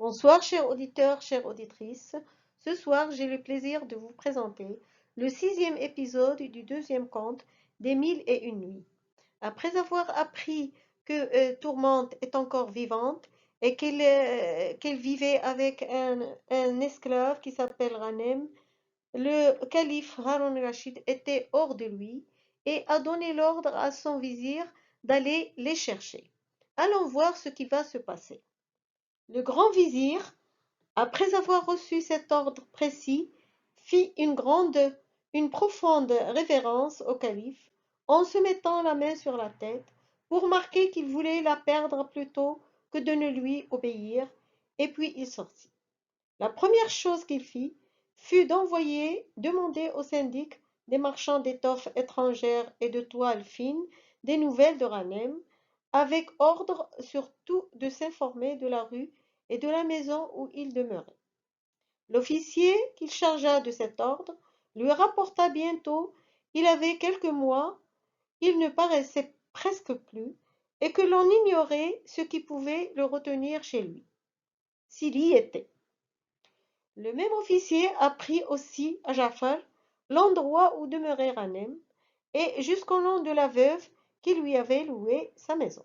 Bonsoir, chers auditeurs, chères auditrices. Ce soir, j'ai le plaisir de vous présenter le sixième épisode du deuxième conte des Mille et une nuits. Après avoir appris que Tourmente est encore vivante et qu'elle vivait avec un esclave qui s'appelle Ranem, le calife Harun Rachid était hors de lui et a donné l'ordre à son vizir d'aller les chercher. Allons voir ce qui va se passer. Le grand vizir, après avoir reçu cet ordre précis, fit une profonde révérence au calife, en se mettant la main sur la tête, pour marquer qu'il voulait la perdre plutôt que de ne lui obéir, et puis il sortit. La première chose qu'il fit fut d'envoyer demander au syndic des marchands d'étoffes étrangères et de toiles fines des nouvelles de Ranem, avec ordre surtout de s'informer de la rue et de la maison où il demeurait. L'officier qu'il chargea de cet ordre lui rapporta bientôt qu'il avait quelques mois il ne paraissait presque plus, et que l'on ignorait ce qui pouvait le retenir chez lui, s'il y était. Le même officier apprit aussi à Jafar l'endroit où demeurait Ranem, et jusqu'au nom de la veuve qui lui avait loué sa maison.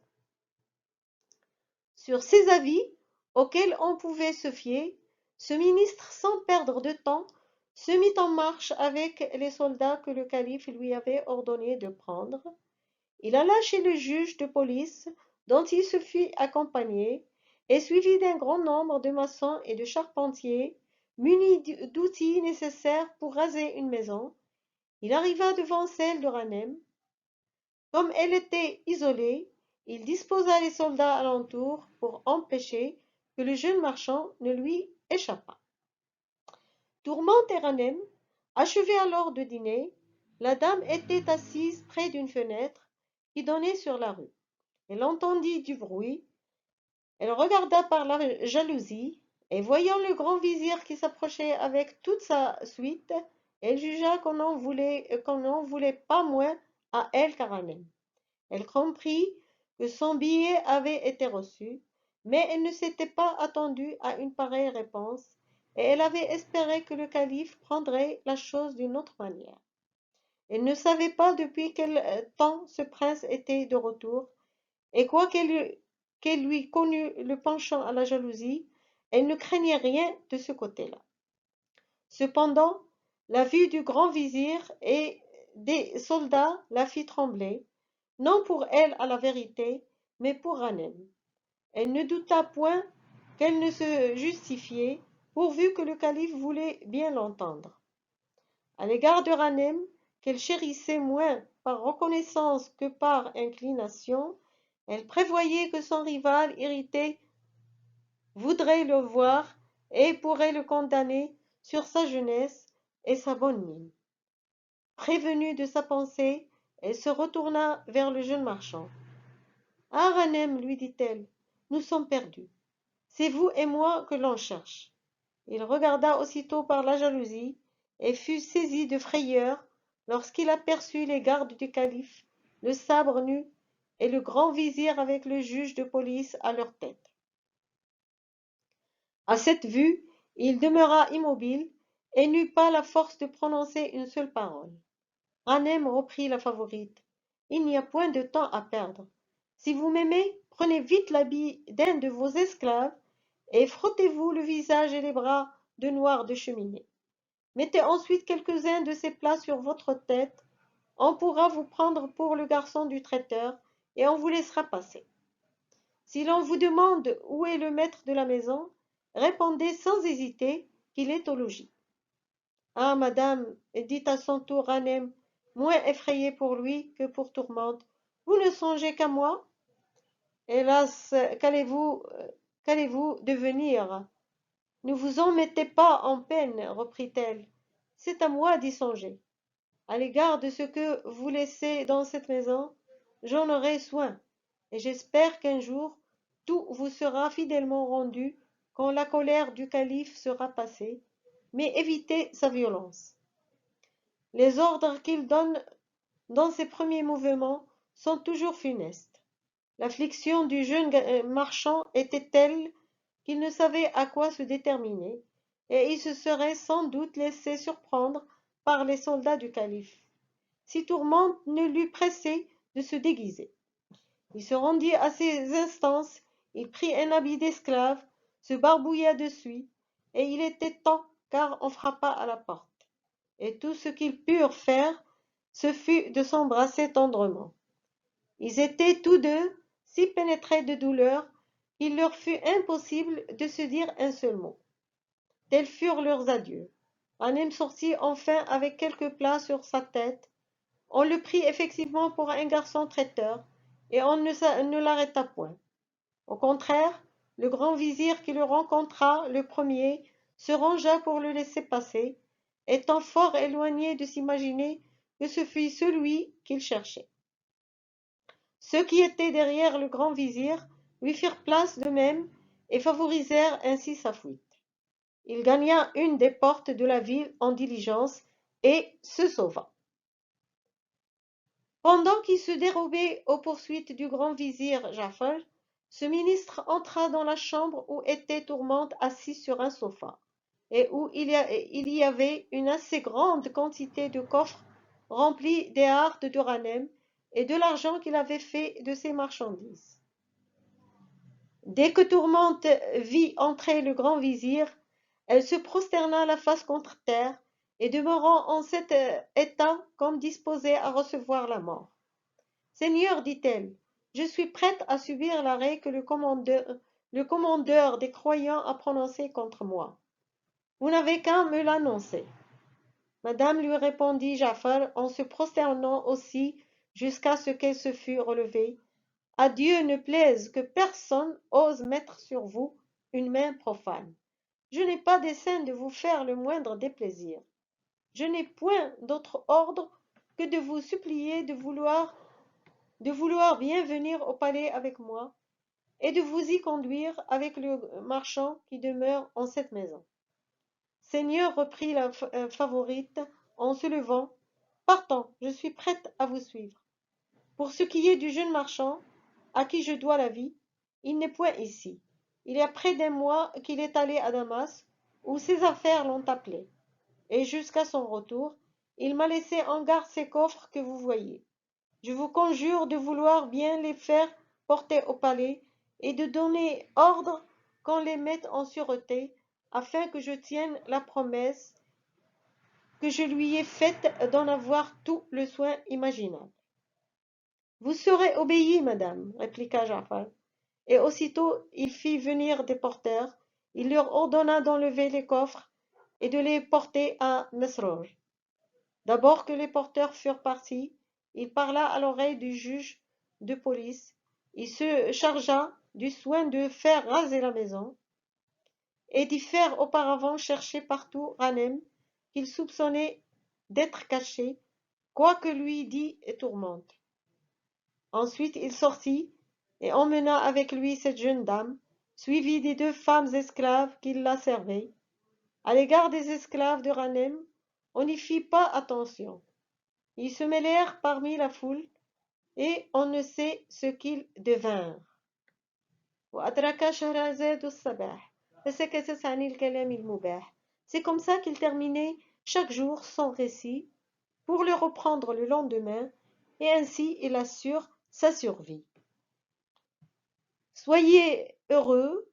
Sur ces avis, auxquels on pouvait se fier, ce ministre, sans perdre de temps, se mit en marche avec les soldats que le calife lui avait ordonné de prendre. Il alla chez le juge de police, dont il se fit accompagner, et suivi d'un grand nombre de maçons et de charpentiers, munis d'outils nécessaires pour raser une maison. Il arriva devant celle de Ranem. Comme elle était isolée, il disposa les soldats alentour pour empêcher que le jeune marchand ne lui échappât. Tourmente et Ranem achevaient alors de dîner. La dame était assise près d'une fenêtre qui donnait sur la rue. Elle entendit du bruit. Elle regarda par la jalousie, et voyant le grand vizir qui s'approchait avec toute sa suite, elle jugea qu'on n'en voulait pas moins à elle qu'à Ranem. Elle comprit que son billet avait été reçu, mais elle ne s'était pas attendue à une pareille réponse, et elle avait espéré que le calife prendrait la chose d'une autre manière. Elle ne savait pas depuis quel temps ce prince était de retour, et quoiqu'elle lui connût le penchant à la jalousie, elle ne craignait rien de ce côté-là. Cependant, la vue du grand vizir et des soldats la fit trembler, non pour elle à la vérité, mais pour Ranem. Elle ne douta point qu'elle ne se justifiait, pourvu que le calife voulait bien l'entendre. À l'égard de Ranem, qu'elle chérissait moins par reconnaissance que par inclination, elle prévoyait que son rival irrité voudrait le voir et pourrait le condamner sur sa jeunesse et sa bonne mine. Prévenue de sa pensée, elle se retourna vers le jeune marchand. Ah, Ranem, lui dit-elle, nous sommes perdus. C'est vous et moi que l'on cherche. Il regarda aussitôt par la jalousie et fut saisi de frayeur lorsqu'il aperçut les gardes du calife, le sabre nu, et le grand vizir avec le juge de police à leur tête. À cette vue, il demeura immobile et n'eut pas la force de prononcer une seule parole. Hanem reprit la favorite. Il n'y a point de temps à perdre. Si vous m'aimez, prenez vite l'habit d'un de vos esclaves et frottez-vous le visage et les bras de noir de cheminée. Mettez ensuite quelques-uns de ces plats sur votre tête. On pourra vous prendre pour le garçon du traiteur et on vous laissera passer. Si l'on vous demande où est le maître de la maison, répondez sans hésiter qu'il est au logis. Ah, madame, dit à son tour Ranem, moins effrayé pour lui que pour Tourmente, vous ne songez qu'à moi? Hélas, qu'allez-vous devenir? Ne vous en mettez pas en peine, reprit-elle. C'est à moi d'y songer. À l'égard de ce que vous laissez dans cette maison, j'en aurai soin, et j'espère qu'un jour tout vous sera fidèlement rendu quand la colère du calife sera passée, mais évitez sa violence. Les ordres qu'il donne dans ses premiers mouvements sont toujours funestes. L'affliction du jeune marchand était telle qu'il ne savait à quoi se déterminer, et il se serait sans doute laissé surprendre par les soldats du calife, si Tourmente ne l'eût pressé de se déguiser. Il se rendit à ses instances, il prit un habit d'esclave, se barbouilla dessus, et il était temps, car on frappa à la porte. Et tout ce qu'ils purent faire, ce fut de s'embrasser tendrement. Ils étaient tous deux si pénétrés de douleur qu'il leur fut impossible de se dire un seul mot. Tels furent leurs adieux. Hanem sortit enfin avec quelques plats sur sa tête. On le prit effectivement pour un garçon traiteur, et on ne l'arrêta point. Au contraire, le grand vizir qui le rencontra le premier se rangea pour le laisser passer, étant fort éloigné de s'imaginer que ce fût celui qu'il cherchait. Ceux qui étaient derrière le grand vizir lui firent place d'eux-mêmes et favorisèrent ainsi sa fuite. Il gagna une des portes de la ville en diligence et se sauva. Pendant qu'il se dérobait aux poursuites du grand vizir Jafar, ce ministre entra dans la chambre où était Tourmente assis sur un sofa, et où il y avait une assez grande quantité de coffres remplis des hardes d'Uranem et de l'argent qu'il avait fait de ses marchandises. Dès que Tourmente vit entrer le grand vizir, elle se prosterna la face contre terre, et demeurant en cet état comme disposée à recevoir la mort. Seigneur, dit-elle, je suis prête à subir l'arrêt que le commandeur des croyants a prononcé contre moi. Vous n'avez qu'à me l'annoncer. Madame, lui répondit Jafar en se prosternant aussi jusqu'à ce qu'elle se fût relevée. À Dieu ne plaise que personne ose mettre sur vous une main profane. Je n'ai pas dessein de vous faire le moindre déplaisir. Je n'ai point d'autre ordre que de vous supplier de vouloir bien venir au palais avec moi, et de vous y conduire avec le marchand qui demeure en cette maison. Seigneur, reprit la favorite en se levant, partons, je suis prête à vous suivre. Pour ce qui est du jeune marchand, à qui je dois la vie, il n'est point ici. Il y a près d'un mois qu'il est allé à Damas, où ses affaires l'ont appelé, et jusqu'à son retour, il m'a laissé en garde ces coffres que vous voyez. Je vous conjure de vouloir bien les faire porter au palais, et de donner ordre qu'on les mette en sûreté, afin que je tienne la promesse que je lui ai faite d'en avoir tout le soin imaginable. Vous serez obéie, madame, répliqua Jafar. Et aussitôt il fit venir des porteurs, il leur ordonna d'enlever les coffres et de les porter à Mesrour. D'abord que les porteurs furent partis, il parla à l'oreille du juge de police, il se chargea du soin de faire raser la maison, et d'y faire auparavant chercher partout Hanem, qu'il soupçonnait d'être caché, quoi que lui dit Tourmente. Ensuite il sortit, et emmena avec lui cette jeune dame, suivie des 2 femmes esclaves qui la servaient. À l'égard des esclaves de Hanem, on n'y fit pas attention. Ils se mêlèrent parmi la foule, et on ne sait ce qu'ils devinrent. وأدرك شهرزاد الصباح فسكتت عن الكلام المباح. C'est comme ça qu'il terminait chaque jour son récit, pour le reprendre le lendemain, et ainsi il assure sa survie. Soyez heureux,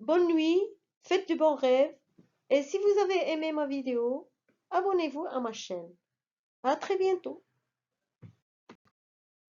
bonne nuit, faites de bons rêves, et si vous avez aimé ma vidéo, abonnez-vous à ma chaîne. À très bientôt.